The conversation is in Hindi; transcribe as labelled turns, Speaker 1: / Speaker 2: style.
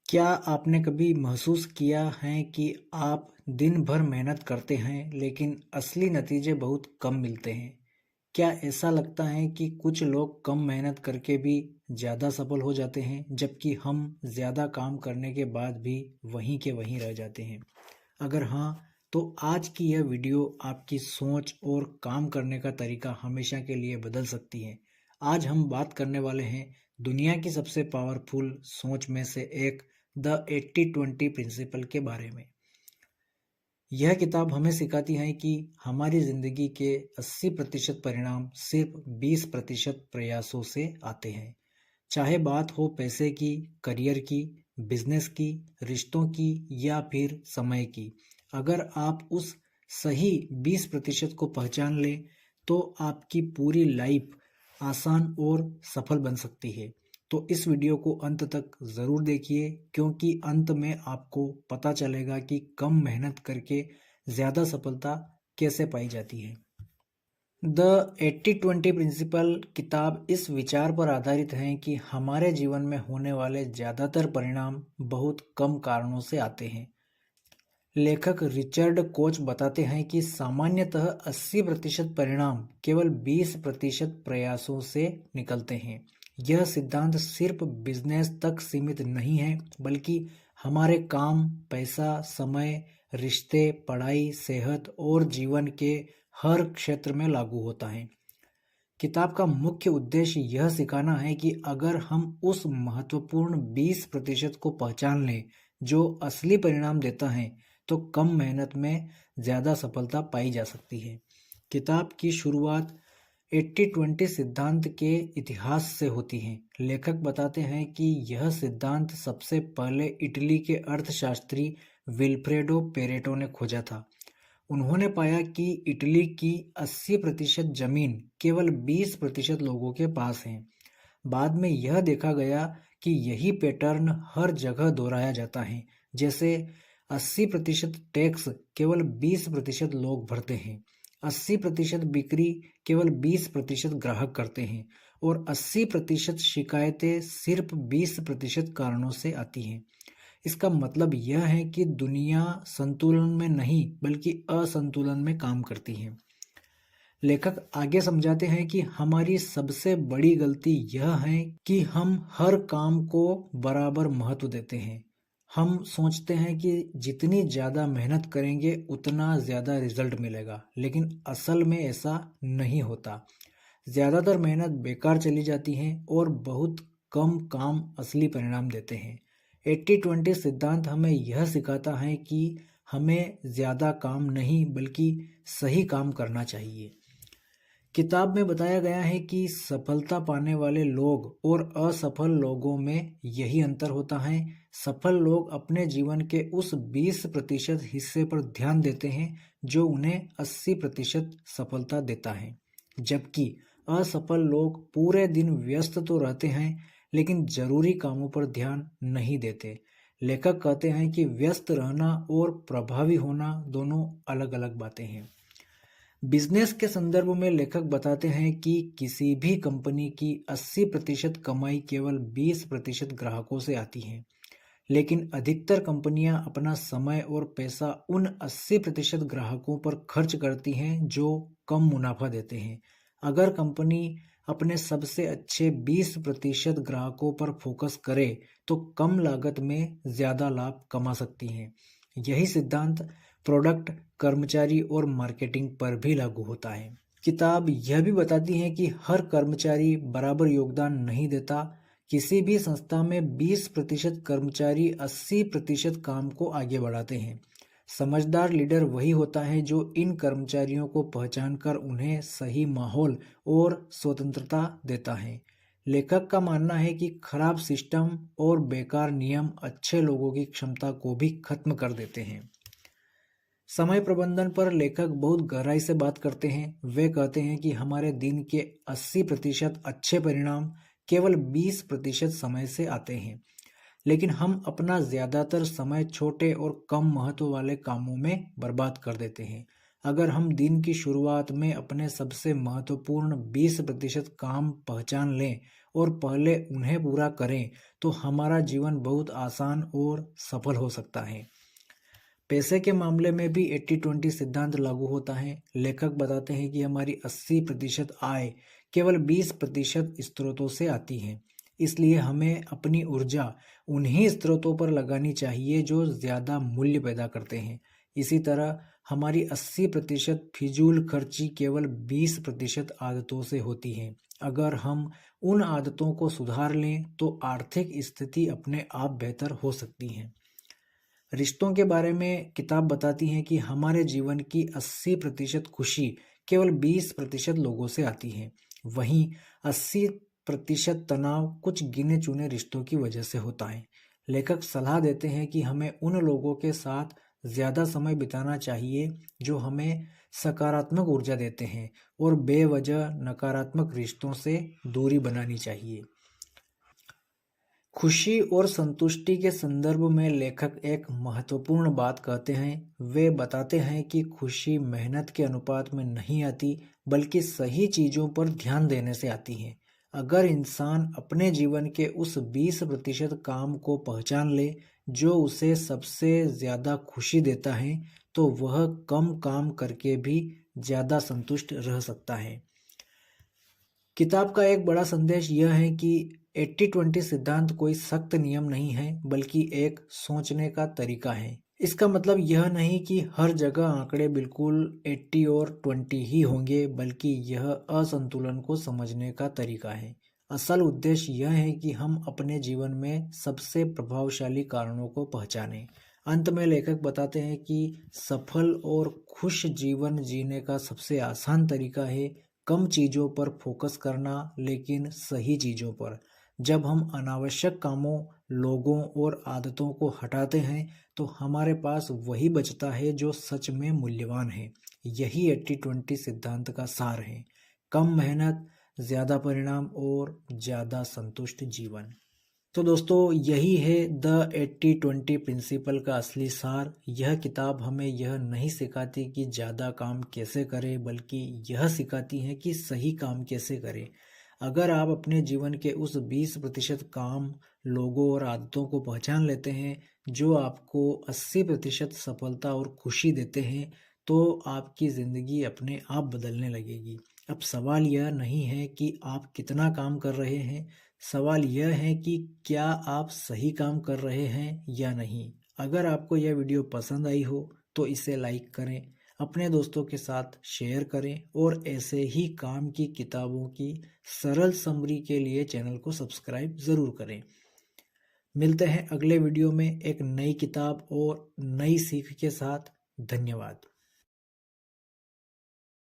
Speaker 1: क्या आपने कभी महसूस किया है कि आप दिन भर मेहनत करते हैं लेकिन असली नतीजे बहुत कम मिलते हैं? क्या ऐसा लगता है कि कुछ लोग कम मेहनत करके भी ज़्यादा सफल हो जाते हैं, जबकि हम ज़्यादा काम करने के बाद भी वहीं के वहीं रह जाते हैं? अगर हाँ, तो आज की यह वीडियो आपकी सोच और काम करने का तरीका हमेशा के लिए बदल सकती है। आज हम बात करने वाले हैं दुनिया की सबसे पावरफुल सोच में से एक, द 80-20 प्रिंसिपल के बारे में। यह किताब हमें सिखाती है कि हमारी जिंदगी के 80% परिणाम सिर्फ 20% प्रयासों से आते हैं। चाहे बात हो पैसे की, करियर की, बिजनेस की, रिश्तों की या फिर समय की। अगर आप उस सही 20% को पहचान लें तो आपकी पूरी लाइफ आसान और सफल बन सकती है। तो इस वीडियो को अंत तक ज़रूर देखिए, क्योंकि अंत में आपको पता चलेगा कि कम मेहनत करके ज़्यादा सफलता कैसे पाई जाती है। द 80-20 प्रिंसिपल किताब इस विचार पर आधारित है कि हमारे जीवन में होने वाले ज़्यादातर परिणाम बहुत कम कारणों से आते हैं। लेखक रिचर्ड कोच बताते हैं कि सामान्यतः 80% परिणाम केवल 20% प्रयासों से निकलते हैं। यह सिद्धांत सिर्फ बिजनेस तक सीमित नहीं है, बल्कि हमारे काम, पैसा, समय, रिश्ते, पढ़ाई, सेहत और जीवन के हर क्षेत्र में लागू होता है। किताब का मुख्य उद्देश्य यह सिखाना है कि अगर हम उस महत्वपूर्ण 20% को पहचान लें जो असली परिणाम देता है, तो कम मेहनत में ज़्यादा सफलता पाई जा सकती है। किताब की शुरुआत 80-20 सिद्धांत के इतिहास से होती है। लेखक बताते हैं कि यह सिद्धांत सबसे पहले इटली के अर्थशास्त्री विल्फ्रेडो पेरेटो ने खोजा था। उन्होंने पाया कि इटली की 80% जमीन केवल 20% लोगों के पास है। बाद में यह देखा गया कि यही पैटर्न हर जगह दोहराया जाता है, जैसे 80% टैक्स केवल 20% लोग भरते हैं, 80% बिक्री केवल 20% ग्राहक करते हैं और 80% शिकायतें सिर्फ 20% कारणों से आती हैं। इसका मतलब यह है कि दुनिया संतुलन में नहीं बल्कि असंतुलन में काम करती है। लेखक आगे समझाते हैं कि हमारी सबसे बड़ी गलती यह है कि हम हर काम को बराबर महत्व देते हैं। हम सोचते हैं कि जितनी ज़्यादा मेहनत करेंगे उतना ज़्यादा रिजल्ट मिलेगा, लेकिन असल में ऐसा नहीं होता। ज़्यादातर मेहनत बेकार चली जाती है और बहुत कम काम असली परिणाम देते हैं। 80-20 सिद्धांत हमें यह सिखाता है कि हमें ज़्यादा काम नहीं बल्कि सही काम करना चाहिए। किताब में बताया गया है कि सफलता पाने वाले लोग और असफल लोगों में यही अंतर होता है। सफल लोग अपने जीवन के उस 20% हिस्से पर ध्यान देते हैं जो उन्हें 80% सफलता देता है, जबकि असफल लोग पूरे दिन व्यस्त तो रहते हैं लेकिन जरूरी कामों पर ध्यान नहीं देते। लेखक कहते हैं कि व्यस्त रहना और प्रभावी होना दोनों अलग अलग बातें हैं। बिजनेस के संदर्भ में लेखक बताते हैं कि किसी भी कंपनी की 80% कमाई केवल 20% ग्राहकों से आती है, लेकिन अधिकतर कंपनियां अपना समय और पैसा उन 80% ग्राहकों पर खर्च करती हैं जो कम मुनाफा देते हैं। अगर कंपनी अपने सबसे अच्छे 20% ग्राहकों पर फोकस करे तो कम लागत में ज़्यादा लाभ कमा सकती हैं। यही सिद्धांत प्रोडक्ट, कर्मचारी और मार्केटिंग पर भी लागू होता है। किताब यह भी बताती है कि हर कर्मचारी बराबर योगदान नहीं देता। किसी भी संस्था में 20% कर्मचारी 80% काम को आगे बढ़ाते हैं। समझदार लीडर वही होता है जो इन कर्मचारियों को पहचानकर उन्हें सही माहौल और स्वतंत्रता देता है। लेखक का मानना है कि खराब सिस्टम और बेकार नियम अच्छे लोगों की क्षमता को भी खत्म कर देते हैं। समय प्रबंधन पर लेखक बहुत गहराई से बात करते हैं। वे कहते हैं कि हमारे दिन के 80% अच्छे परिणाम केवल 20% समय से आते हैं, लेकिन हम अपना ज़्यादातर समय छोटे और कम महत्व वाले कामों में बर्बाद कर देते हैं। अगर हम दिन की शुरुआत में अपने सबसे महत्वपूर्ण 20% काम पहचान लें और पहले उन्हें पूरा करें तो हमारा जीवन बहुत आसान और सफल हो सकता है। पैसे के मामले में भी 80-20 सिद्धांत लागू होता है। लेखक बताते हैं कि हमारी 80% आय केवल 20% स्रोतों से आती है। इसलिए हमें अपनी ऊर्जा उन्हीं स्रोतों पर लगानी चाहिए जो ज़्यादा मूल्य पैदा करते हैं। इसी तरह हमारी 80% फिजूल खर्ची केवल 20% आदतों से होती है। अगर हम उन आदतों को सुधार लें तो आर्थिक स्थिति अपने आप बेहतर हो सकती है। रिश्तों के बारे में किताब बताती है कि हमारे जीवन की 80% खुशी केवल 20% लोगों से आती है। वहीं 80% तनाव कुछ गिने चुने रिश्तों की वजह से होता है। लेखक सलाह देते हैं कि हमें उन लोगों के साथ ज़्यादा समय बिताना चाहिए जो हमें सकारात्मक ऊर्जा देते हैं और बेवजह नकारात्मक रिश्तों से दूरी बनानी चाहिए। खुशी और संतुष्टि के संदर्भ में लेखक एक महत्वपूर्ण बात कहते हैं। वे बताते हैं कि खुशी मेहनत के अनुपात में नहीं आती, बल्कि सही चीज़ों पर ध्यान देने से आती है। अगर इंसान अपने जीवन के उस 20% काम को पहचान ले जो उसे सबसे ज़्यादा खुशी देता है, तो वह कम काम करके भी ज़्यादा संतुष्ट रह सकता है। किताब का एक बड़ा संदेश यह है कि 80-20 सिद्धांत कोई सख्त नियम नहीं है, बल्कि एक सोचने का तरीका है। इसका मतलब यह नहीं कि हर जगह आंकड़े बिल्कुल 80 और 20 ही होंगे, बल्कि यह असंतुलन को समझने का तरीका है। असल उद्देश्य यह है कि हम अपने जीवन में सबसे प्रभावशाली कारणों को पहचानें। अंत में लेखक बताते हैं कि सफल और खुश जीवन जीने का सबसे आसान तरीका है कम चीज़ों पर फोकस करना, लेकिन सही चीज़ों पर। जब हम अनावश्यक कामों, लोगों और आदतों को हटाते हैं तो हमारे पास वही बचता है जो सच में मूल्यवान है। यही 80-20 सिद्धांत का सार है। कम मेहनत, ज़्यादा परिणाम और ज़्यादा संतुष्ट जीवन। तो दोस्तों, यही है द 80-20 प्रिंसिपल का असली सार। यह किताब हमें यह नहीं सिखाती कि ज़्यादा काम कैसे करें, बल्कि यह सिखाती है कि सही काम कैसे करें। अगर आप अपने जीवन के उस 20% काम, लोगों और आदतों को पहचान लेते हैं जो आपको 80% सफलता और खुशी देते हैं, तो आपकी ज़िंदगी अपने आप बदलने लगेगी। अब सवाल यह नहीं है कि आप कितना काम कर रहे हैं, सवाल यह है कि क्या आप सही काम कर रहे हैं या नहीं। अगर आपको यह वीडियो पसंद आई हो तो इसे लाइक करें, अपने दोस्तों के साथ शेयर करें और ऐसे ही काम की किताबों की सरल समरी के लिए चैनल को सब्सक्राइब ज़रूर करें। मिलते हैं अगले वीडियो में एक नई किताब और नई सीख के साथ। धन्यवाद।